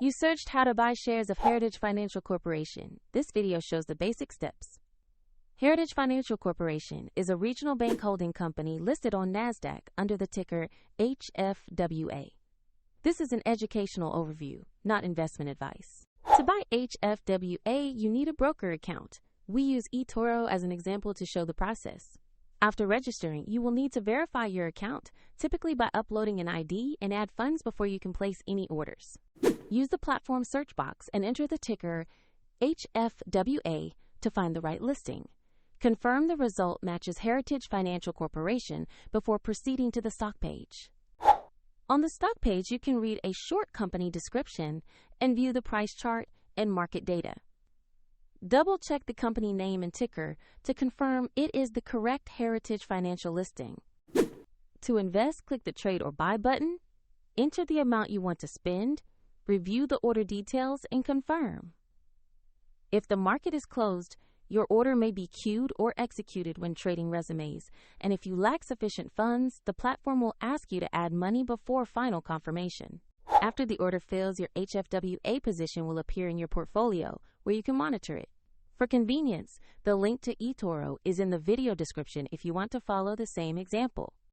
You searched how to buy shares of Heritage Financial Corporation. This video shows the basic steps. Heritage Financial Corporation is a regional bank holding company listed on NASDAQ under the ticker HFWA. This is an educational overview, not investment advice. To buy HFWA, you need a broker account. We use eToro as an example to show the process. After registering, you will need to verify your account, typically by uploading an ID, and add funds before you can place any orders. Use the platform search box and enter the ticker HFWA to find the right listing. Confirm the result matches Heritage Financial Corporation before proceeding to the stock page. On the stock page, you can read a short company description and view the price chart and market data. Double-check the company name and ticker to confirm it is the correct Heritage Financial listing. To invest, click the Trade or Buy button, enter the amount you want to spend, review the order details, and confirm. If the market is closed, your order may be queued or executed when trading resumes, and if you lack sufficient funds, the platform will ask you to add money before final confirmation. After the order fills, your HFWA position will appear in your portfolio, where you can monitor it. For convenience, the link to eToro is in the video description if you want to follow the same example.